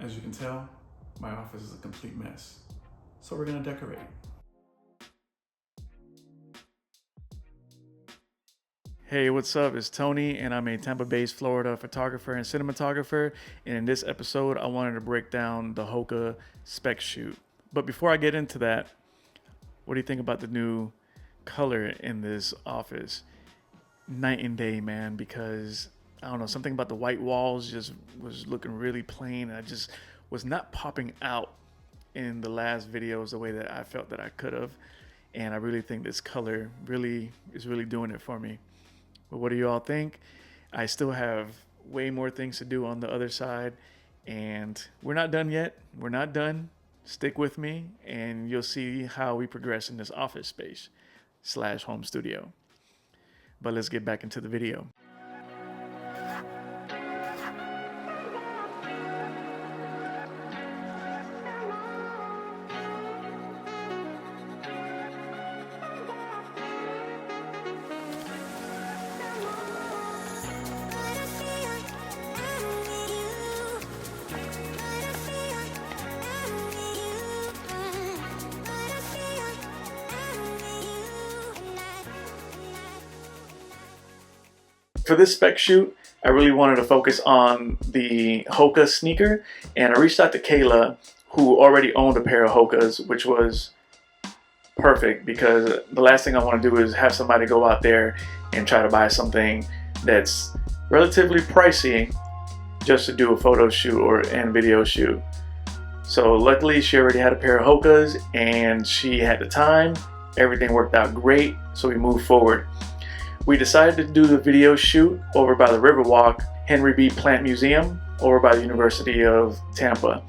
As you can tell, my office is a complete mess, so we're gonna decorate. Hey, what's up? It's Tony, and I'm a Tampa-based Florida photographer and cinematographer. And in this episode, I wanted to break down the Hoka spec shoot. But before I get into that, what do you think about the new color in this office? Night and day, man, because I don't know, something about the white walls just was looking really plain, and I just was not popping out in the last videos the way that I felt that I could have. And I really think this color is really doing it for me. But what do you all think? I still have way more things to do on the other side, and we're not done yet. We're not done. Stick with me, and you'll see how we progress in this office space / home studio. But let's get back into the video. For this spec shoot, I really wanted to focus on the Hoka sneaker, and I reached out to Kayla, who already owned a pair of Hokas, which was perfect because the last thing I want to do is have somebody go out there and try to buy something that's relatively pricey just to do a photo shoot and video shoot. So luckily she already had a pair of Hokas and she had the time. Everything worked out great, so we moved forward. We decided to do the video shoot over by the Riverwalk Henry B. Plant Museum over by the University of Tampa.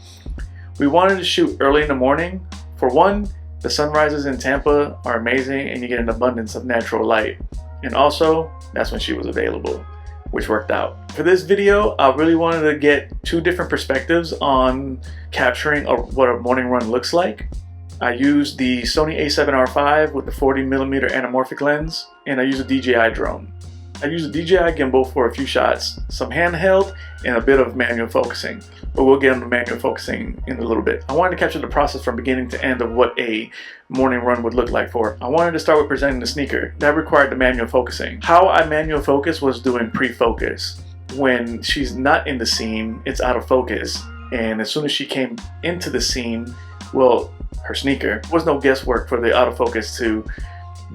We wanted to shoot early in the morning. For one, the sunrises in Tampa are amazing and you get an abundance of natural light. And also, that's when she was available, which worked out. For this video, I really wanted to get two different perspectives on capturing what a morning run looks like. I used the Sony A7RV with the 40mm anamorphic lens, and I used a DJI drone. I used a DJI gimbal for a few shots, some handheld, and a bit of manual focusing, but we'll get into manual focusing in a little bit. I wanted to capture the process from beginning to end of what a morning run would look like for her. I wanted to start with presenting the sneaker. That required the manual focusing. How I manual focus was doing pre-focus. When she's not in the scene, it's out of focus, and as soon as she came into the scene, well, her sneaker, there was no guesswork for the autofocus to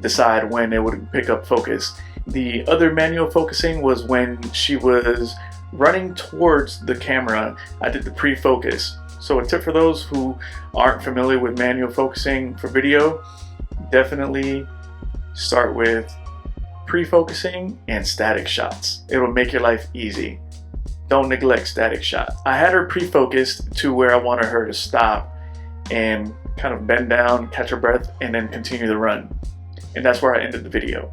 decide when it would pick up focus. The other manual focusing was when she was running towards the camera. I did the pre-focus. So a tip for those who aren't familiar with manual focusing for video, definitely start with pre-focusing and static shots. It will make your life easy. Don't neglect static shots. I had her pre-focused to where I wanted her to stop and kind of bend down, catch her breath, and then continue the run. And that's where I ended the video.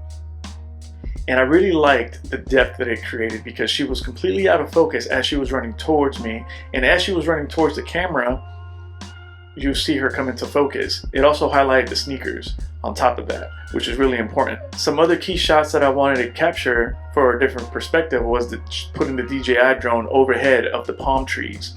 And I really liked the depth that it created because she was completely out of focus as she was running towards me. And as she was running towards the camera, you see her come into focus. It also highlighted the sneakers on top of that, which is really important. Some other key shots that I wanted to capture for a different perspective was putting the DJI drone overhead of the palm trees.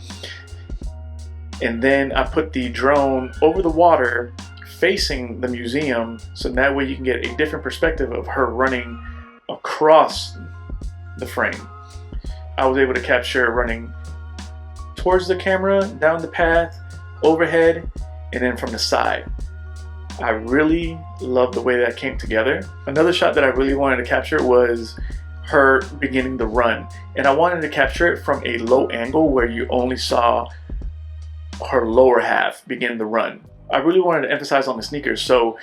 And then I put the drone over the water facing the museum, so that way you can get a different perspective of her running across the frame. I was able to capture running towards the camera, down the path, overhead, and then from the side. I really love the way that came together. Another shot that I really wanted to capture was her beginning the run. And I wanted to capture it from a low angle where you only saw her lower half begin the run. I really wanted to emphasize on the sneakers, so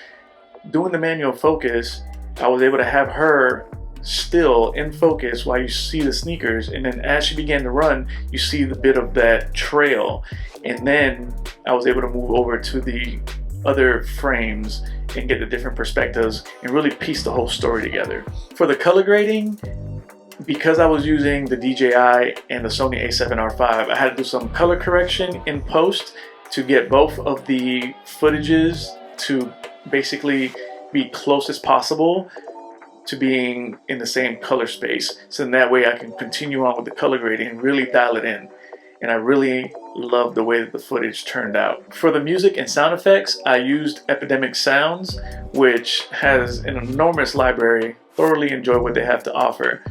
doing the manual focus, I was able to have her still in focus while you see the sneakers, and then as she began to run, you see the bit of that trail, and then I was able to move over to the other frames and get the different perspectives and really piece the whole story together. For the color grading, because I was using the DJI and the Sony A7RV, I had to do some color correction in post to get both of the footages to basically be close as possible to being in the same color space. So in that way I can continue on with the color grading and really dial it in. and I really love the way that the footage turned out. For the music and sound effects, I used Epidemic Sounds, which has an enormous library. Thoroughly enjoy what they have to offer.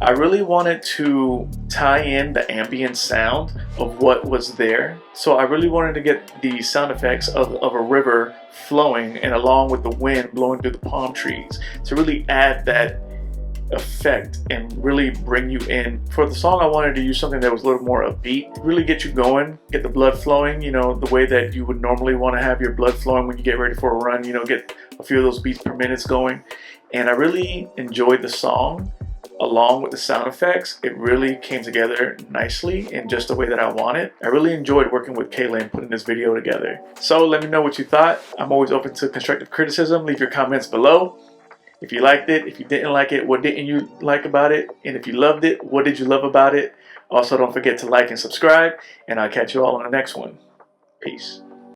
I really wanted to tie in the ambient sound of what was there. So I really wanted to get the sound effects of a river flowing and along with the wind blowing through the palm trees to really add that effect and really bring you in. For the song, I wanted to use something that was a little more upbeat, really get you going, get the blood flowing, you know, the way that you would normally want to have your blood flowing when you get ready for a run, you know, get a few of those beats per minute going. And I really enjoyed the song. Along with the sound effects, it really came together nicely in just the way that I wanted. I really enjoyed working with Kayla and putting this video together. So let me know what you thought. I'm always open to constructive criticism. Leave your comments below. If you liked it, if you didn't like it, what didn't you like about it? And if you loved it, what did you love about it? Also, don't forget to like and subscribe, and I'll catch you all on the next one. Peace.